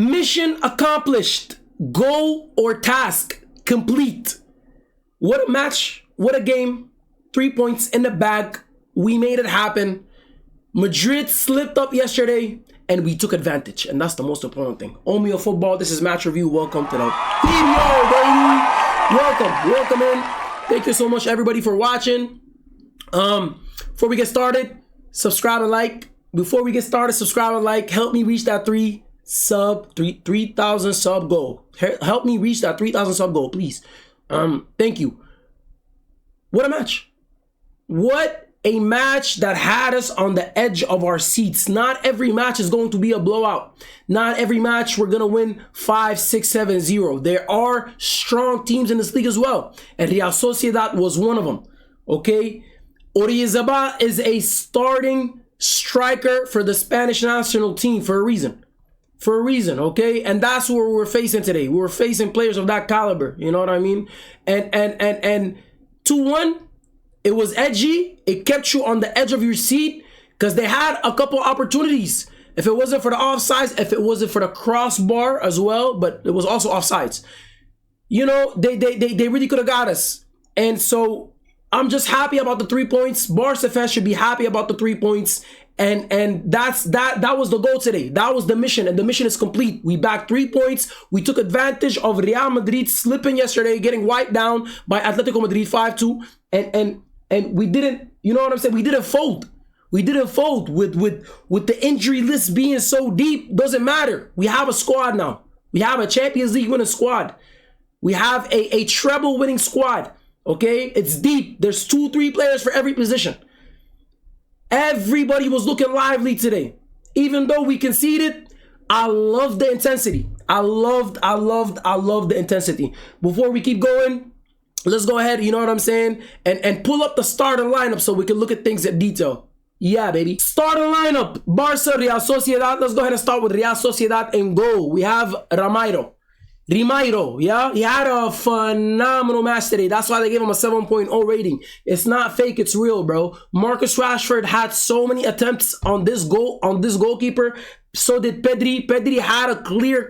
Mission accomplished. Goal or task complete. What a match. What a game. 3 points in the bag. We made it happen. Madrid slipped up yesterday and we took advantage. And that's the most important thing. Omeo Football, this is Match Review. Welcome to the video, baby. Welcome in. Thank you so much, everybody, for watching. Before we get started, subscribe and like. Before we get started, subscribe and like. Help me reach that 3,000 sub goal. Help me reach that 3,000 sub goal, please. Thank you. What a match. What a match that had us on the edge of our seats. Not every match is going to be a blowout. Not every match we're going to win 5-6-7-0. There are strong teams in this league as well. And Real Sociedad was one of them. Okay? Orizaba is a starting striker for the Spanish national team for a reason. Okay? And that's what we're facing today. We're facing players of that caliber. You know what I mean? And 2-1, it was edgy. It kept you on the edge of your seat because they had a couple opportunities. If it wasn't for the offsides, if it wasn't for the crossbar as well, but it was also offsides. You know, they really could have got us. And so I'm just happy about the 3 points. Barca fans should be happy about the 3 points. And that was the goal today. That was the mission, and the mission is complete. We backed 3 points. We took advantage of Real Madrid slipping yesterday, getting wiped down by Atletico Madrid 5-2. And we didn't, you know what I'm saying? We didn't fold. We didn't fold with the injury list being so deep. Doesn't matter. We have a squad now. We have a Champions League winning squad. We have a treble winning squad. Okay, it's deep. There's 2-3 players for every position. Everybody was looking lively today. Even though we conceded, I love the intensity. I love the intensity. Before we keep going, let's go ahead, you know what I'm saying, and pull up the starting lineup so we can look at things in detail. Yeah, baby. Starting lineup, Barca, Real Sociedad. Let's go ahead and start with Real Sociedad in goal. We have Rimairo, yeah? He had a phenomenal match today. That's why they gave him a 7.0 rating. It's not fake, it's real, bro. Marcus Rashford had so many attempts on this goalkeeper. So did Pedri. Pedri had a clear...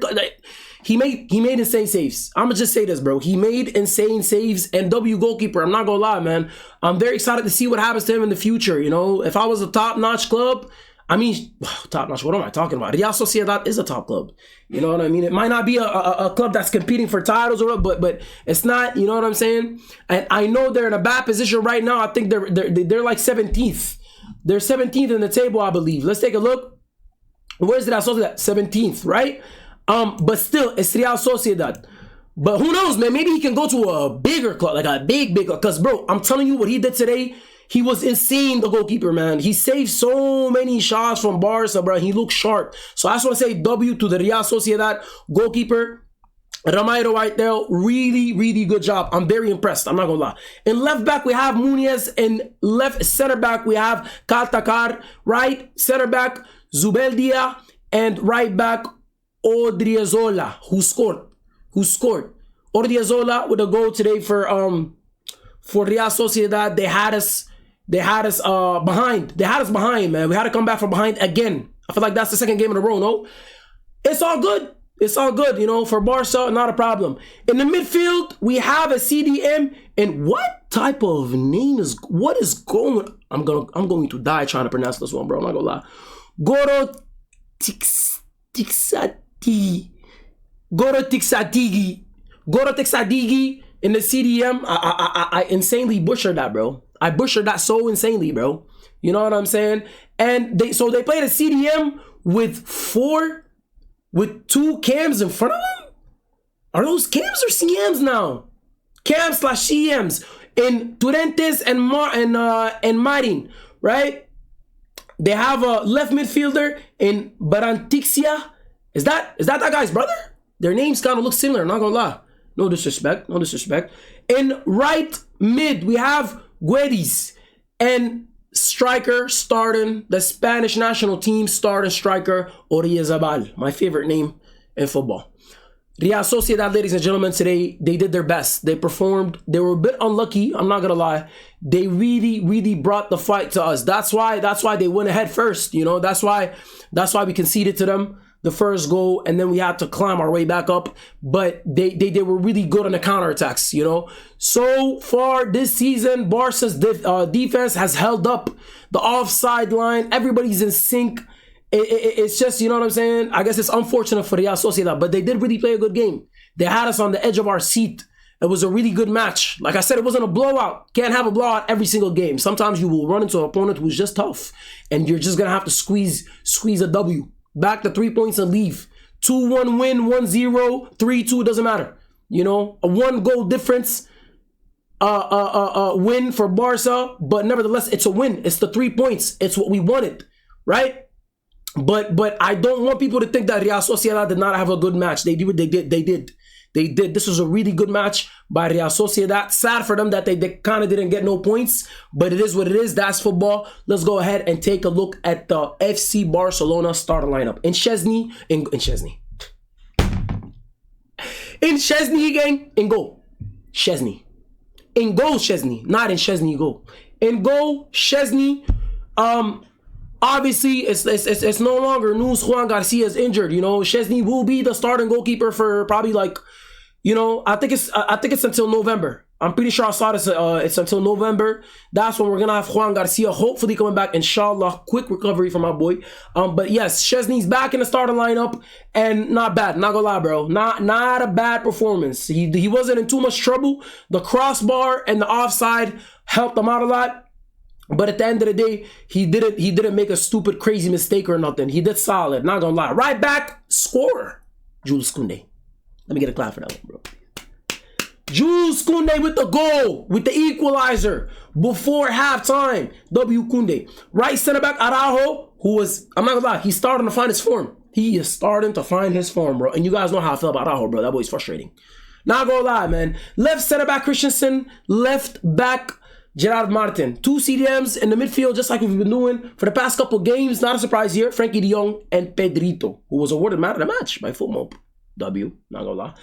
He made insane saves. I'm going to just say this, bro. He made insane saves, and W goalkeeper. I'm not going to lie, man. I'm very excited to see what happens to him in the future, you know? If I was a top-notch club... I mean, top-notch, what am I talking about? Real Sociedad is a top club. You know what I mean? It might not be a club that's competing for titles, or but it's not, you know what I'm saying? And I know they're in a bad position right now. I think they're like 17th. They're 17th in the table, I believe. Let's take a look. Where's Real Sociedad? 17th, right? But still, it's Real Sociedad. But who knows, man? Maybe he can go to a bigger club, like a big club. Because, bro, I'm telling you what he did today. He was insane, the goalkeeper, man. He saved so many shots from Barca, bro. He looked sharp. So I just want to say W to the Real Sociedad goalkeeper. Rimairo right there. Really good job. I'm very impressed. I'm not going to lie. In left back, we have Muniz. In left center back, we have Kaltakar. Right center back, Zubeldia. And right back, Odriozola, who scored. Odriozola with a goal today for Real Sociedad. They had us behind. They had us behind, man. We had to come back from behind again. I feel like that's the second game in a row, no? It's all good. It's all good, you know. For Barca, not a problem. In the midfield, we have a CDM. And what type of name is... What is going... I'm going to die trying to pronounce this one, bro. I'm not going to lie. Goro Tixadigi in the CDM. I insanely butchered that, bro. I butchered that so insanely, bro. You know what I'm saying? And they played a CDM with 2 cams in front of them? Are those cams or CMs now? Cams/CMs in Turentes and Marin, right? They have a left midfielder in Barantixia. Is that guy's brother? Their names kind of look similar, not gonna lie. No disrespect. In right mid, we have Guedes, and striker starting the Spanish national team starting striker Orizabal, my favorite name in football. Real Sociedad, ladies and gentlemen, today they did their best. They performed. They were a bit unlucky. I'm not gonna lie. They really brought the fight to us. That's why they went ahead first. You know, that's why we conceded to them. the first goal, and then we had to climb our way back up. But they were really good on the counterattacks, you know. So far this season, Barca's defense has held up the offside line. Everybody's in sync. It's just, you know what I'm saying? I guess it's unfortunate for Real Sociedad, but they did really play a good game. They had us on the edge of our seat. It was a really good match. Like I said, it wasn't a blowout. Can't have a blowout every single game. Sometimes you will run into an opponent who's just tough, and you're just gonna have to squeeze a W. Back to 3 points and leave. 2-1 win, 1-0, 3-2, it doesn't matter. You know, a 1-goal difference win for Barca, but nevertheless, it's a win. It's the 3 points. It's what we wanted, right? But I don't want people to think that Real Sociedad did not have a good match. They did. This was a really good match by Real Sociedad. Sad for them that they kind of didn't get no points, but it is what it is. That's football. Let's go ahead and take a look at the FC Barcelona starting lineup. In Szczesny, gang, in goal, Szczesny. In goal, Szczesny. Not in Szczesny, goal. In goal, Szczesny. Obviously, it's no longer news. Juan Garcia is injured. You know, Szczesny will be the starting goalkeeper for probably like, you know, I think it's until November. I'm pretty sure I saw this. It's until November. That's when we're gonna have Juan Garcia hopefully coming back. Inshallah, quick recovery for my boy. But yes, Szczesny's back in the starting lineup, and not bad. Not gonna lie, bro. Not a bad performance. He wasn't in too much trouble. The crossbar and the offside helped him out a lot. But at the end of the day, he didn't make a stupid, crazy mistake or nothing. He did solid, not gonna lie. Right back, scorer, Jules Koundé. Let me get a clap for that one, bro. Jules Koundé with the goal, with the equalizer before halftime. W. Koundé. Right center back, Araujo, who was, I'm not gonna lie, he's starting to find his form. He is starting to find his form, bro. And you guys know how I feel about Araujo, bro. That boy's frustrating. Not gonna lie, man. Left center back, Christensen. Left back, Gerard Martin. 2 CDMs in the midfield, just like we've been doing for the past couple games. Not a surprise here. Frankie de Jong and Pedrito, who was awarded man of the match by FootMob. W, not gonna lie.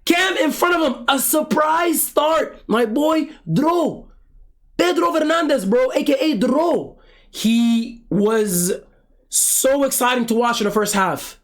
Cam in front of him, a surprise start. My boy, Dro. Pedro Fernandez, bro, aka Dro. He was so exciting to watch in the first half.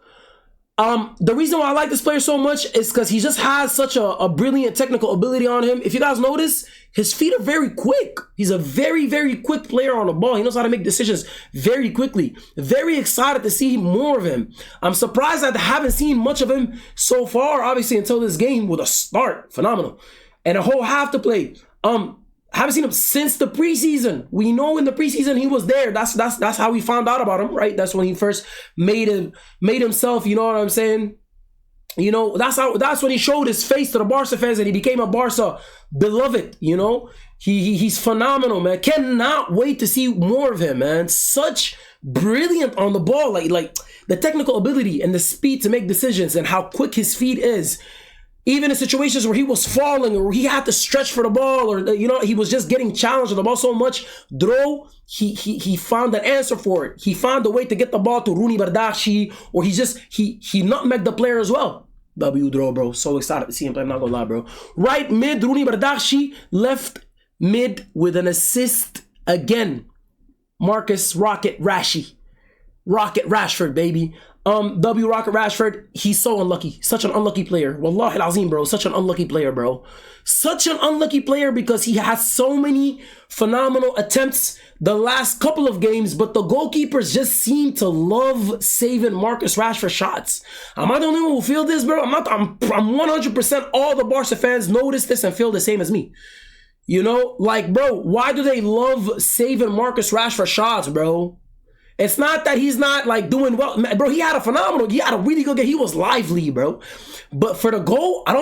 The reason why I like this player so much is because he just has such a brilliant technical ability on him. If you guys notice, his feet are very quick. He's a very, very quick player on the ball. He knows how to make decisions very quickly. Very excited to see more of him. I'm surprised that I haven't seen much of him so far, obviously, until this game with a start. Phenomenal. And a whole half to play. Haven't seen him since the preseason. We know in the preseason he was there. That's how we found out about him, right? That's when he first made himself, you know what I'm saying? You know, that's when he showed his face to the Barca fans and he became a Barca beloved, you know? He's phenomenal, man. Cannot wait to see more of him, man. Such brilliant on the ball, like the technical ability and the speed to make decisions and how quick his feet is. Even in situations where he was falling or he had to stretch for the ball or, you know, he was just getting challenged with the ball so much, Dro, he found an answer for it. He found a way to get the ball to Rooney Bardghji, or he nutmegged the player as well. W Dro, bro. So excited to see him play, I'm not gonna lie, bro. Right mid, Rooney Bardghji. Left mid with an assist again. Marcus Rocket Rashford, baby. W Rocket Rashford, he's so unlucky. Such an unlucky player. Wallahi al-azim, bro. Such an unlucky player, bro. Such an unlucky player because he has so many phenomenal attempts the last couple of games, but the goalkeepers just seem to love saving Marcus Rashford shots. Am I the only one who feel this, bro? I'm 100% all the Barca fans notice this and feel the same as me. You know, like, bro, why do they love saving Marcus Rashford shots, bro? It's not that he's not like doing well, bro. He had a really good game. He was lively, bro. But for the goal, I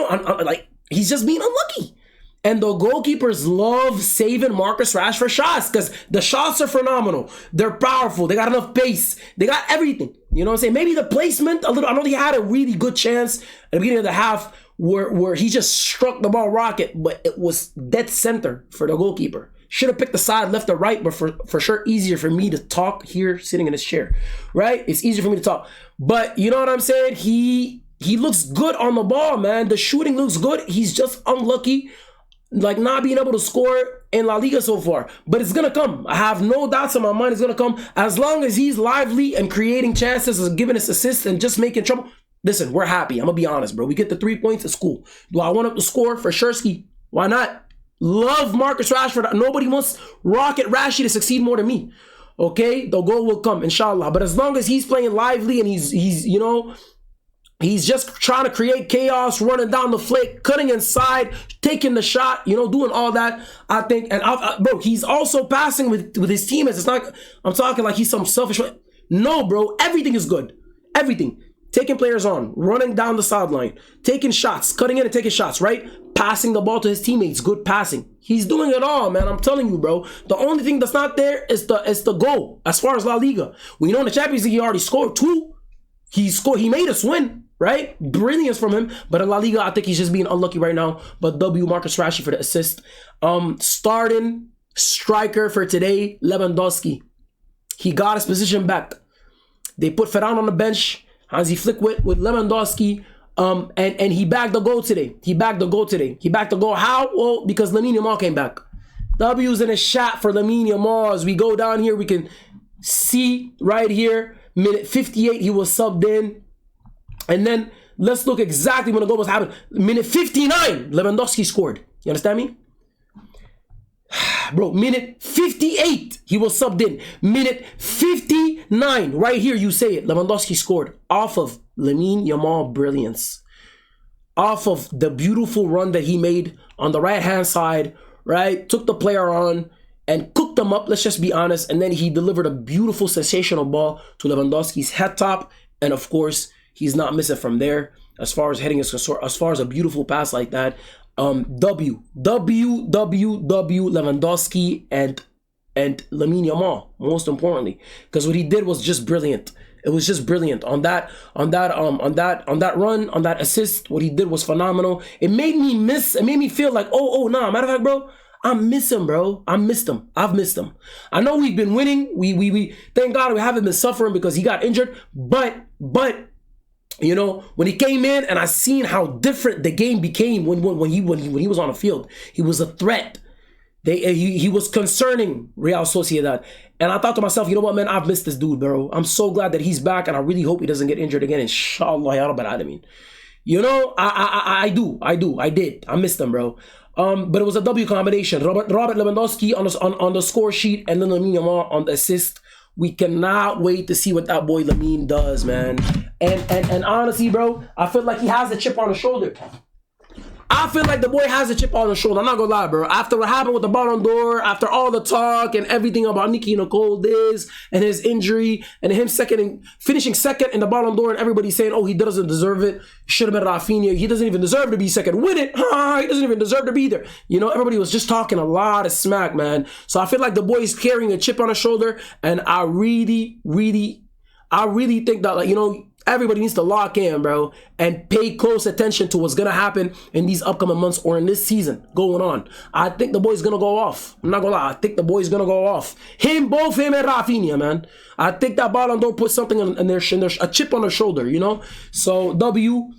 like, he's just being unlucky. And the goalkeepers love saving Marcus Rashford shots because the shots are phenomenal. They're powerful. They got enough pace. They got everything. You know what I'm saying? Maybe the placement a little. I know he had a really good chance at the beginning of the half where he just struck the ball rocket, but it was dead center for the goalkeeper. Should have picked the side, left or right, but for sure easier for me to talk here sitting in this chair, right? It's easier for me to talk. But you know what I'm saying? He looks good on the ball, man. The shooting looks good. He's just unlucky. like not being able to score in La Liga so far. But it's gonna come. I have no doubts in my mind it's gonna come. As long as he's lively and creating chances and giving us assists and just making trouble. Listen, we're happy. I'm gonna be honest, bro. We get the 3 points, it's cool. Do I want him to score for Shursky? Why not? Love Marcus Rashford. Nobody wants Rocket Rashi to succeed more than me. Okay? The goal will come, inshallah. But as long as he's playing lively and he's you know, he's just trying to create chaos, running down the flick, cutting inside, taking the shot, you know, doing all that. I think, and bro, he's also passing with his teammates. It's not, I'm talking like he's some selfish. No, bro, everything is good. Everything. Taking players on, running down the sideline, taking shots, cutting in and taking shots, right? Passing the ball to his teammates, good passing. He's doing it all, man. I'm telling you, bro. The only thing that's not there is the goal as far as La Liga. We know in the Champions League he already scored 2. He made us win, right? Brilliance from him. But in La Liga, I think he's just being unlucky right now. But W, Marcus Rashford for the assist. Starting striker for today, Lewandowski. He got his position back. They put Ferran on the bench. Hansi Flick with Lewandowski, and he bagged the goal today. He bagged the goal. How? Well, because Lamine Yamal came back. W's in a shot for Lamine Yamal. As we go down here, we can see right here, minute 58, he was subbed in. And then let's look exactly when the goal was happening. Minute 59, Lewandowski scored. You understand me? Bro, minute 58, he was subbed in. Minute 59, right here, you say it. Lewandowski scored off of Lamine Yamal brilliance. Off of the beautiful run that he made on the right-hand side, right? Took the player on and cooked them up, let's just be honest. And then he delivered a beautiful, sensational ball to Lewandowski's head top. And of course, he's not missing from there as far as heading is concerned, as far as a beautiful pass like that. W Lewandowski and Lamine Yamal, most importantly, because what he did was just brilliant. It was just brilliant on that run, on that assist. What he did was phenomenal. It made me feel like, nah, matter of fact, bro, I miss him, bro. I've missed him. I know we've been winning. We thank God we haven't been suffering because he got injured, but you know, when he came in and I seen how different the game became when he was on the field. He was a threat. He was concerning Real Sociedad. And I thought to myself, you know what, man, I've missed this dude, bro. I'm so glad that he's back, and I really hope he doesn't get injured again. Inshallah, ya Rabbal Alameen. You know, I did. I missed him, bro. But it was a W combination. Robert Lewandowski on the score sheet, and then Lamine Yamal on the assist. We cannot wait to see what that boy Lamine does, man. And honestly, bro, I feel like he has a chip on his shoulder. I feel like the boy has a chip on his shoulder. I'm not gonna lie, bro. After what happened with the Ballon d'Or, after all the talk and everything about Nicky Nicole this and his injury and him finishing second in the Ballon d'Or, and everybody saying, oh, he doesn't deserve it. Should have been Rafinha. He doesn't even deserve to be second. Win it. He doesn't even deserve to be there. You know, everybody was just talking a lot of smack, man. So I feel like the boy is carrying a chip on his shoulder, and I really think that, like, you know, everybody needs to lock in, bro, and pay close attention to what's going to happen in these upcoming months or in this season going on. I think the boy's going to go off. I'm not going to lie. I think the boy's going to go off. Both him and Rafinha, man. I think that Ballon d'Or put something in their a chip on their shoulder, you know? So, W,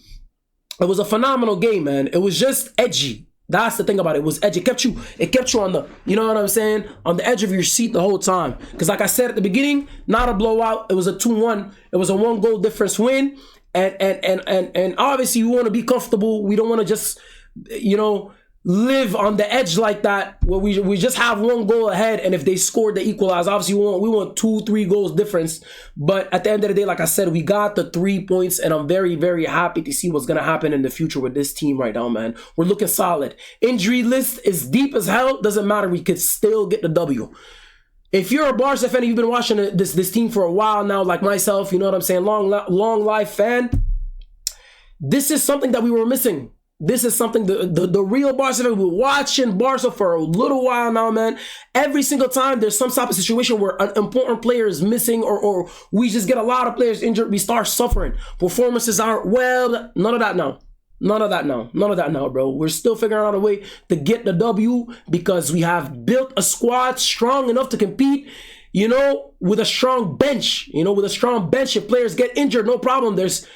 it was a phenomenal game, man. It was just edgy. That's the thing about it. It was edgy. It kept you on the, you know what I'm saying, on the edge of your seat the whole time. Because like I said at the beginning, not a blowout. It was a 2-1. It was a 1-goal difference win. And obviously we want to be comfortable. We don't want to just, you know, live on the edge like that where we just have 1 goal ahead, and if they scored, they equalize. Obviously we want 2-3 goals difference, but at the end of the day, like I said, we got the 3 points, and I'm very, very happy to see what's gonna happen in the future with this team right now, man. We're looking solid. Injury list is deep as hell. Doesn't matter, we could still get the W. If you're a Barca fan, you've been watching this team for a while now, like myself, you know what I'm saying, long life fan, this is something that we were missing. This is something, the real Barca fan, we're watching Barca for a little while now, man. Every single time there's some type of situation where an important player is missing, or we just get a lot of players injured, we start suffering. Performances aren't well. None of that now. None of that now, bro. We're still figuring out a way to get the W because we have built a squad strong enough to compete. you know, with a strong bench, you know, with a strong bench, if players get injured, no problem. There's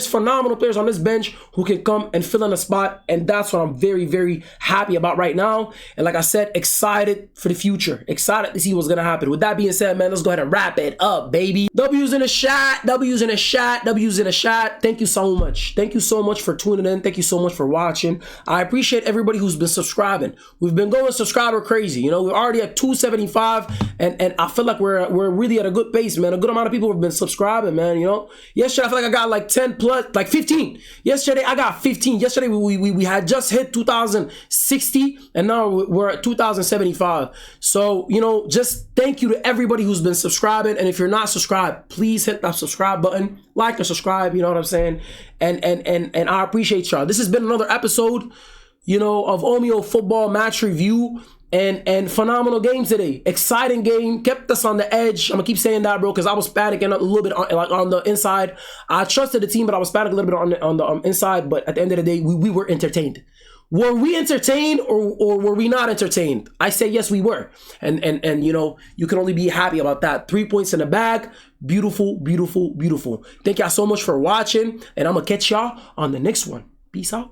phenomenal players on this bench who can come and fill in a spot, and that's what I'm very, very happy about right now. And like I said, excited for the future, excited to see what's gonna happen. With that being said, man, let's go ahead and wrap it up, baby. W's in the chat, W's in the chat, W's in the chat. Thank you so much. Thank you so much for tuning in. Thank you so much for watching. I appreciate everybody who's been subscribing. We've been going subscriber crazy. You know, we're already at 275, and I feel like we're really at a good pace, man. A good amount of people have been subscribing, man. You know, yesterday I feel like I got like 10 plus, like 15. Yesterday I got 15. Yesterday we had just hit 2,060, and now we're at 2,075. So, you know, just thank you to everybody who's been subscribing. And if you're not subscribed, please hit that subscribe button, like and subscribe. You know what I'm saying? And I appreciate y'all. This has been another episode, you know, of Omeo Football Match Review. And phenomenal game today. Exciting game. Kept us on the edge. I'm gonna keep saying that, bro, because I was panicking a little bit on the inside. I trusted the team, but I was panicking a little bit on the inside. But at the end of the day, we were entertained. Were we entertained or were we not entertained? I say yes, we were. And you know, you can only be happy about that. 3 points in the bag. Beautiful, beautiful, beautiful. Thank y'all so much for watching, and I'm gonna catch y'all on the next one. Peace out.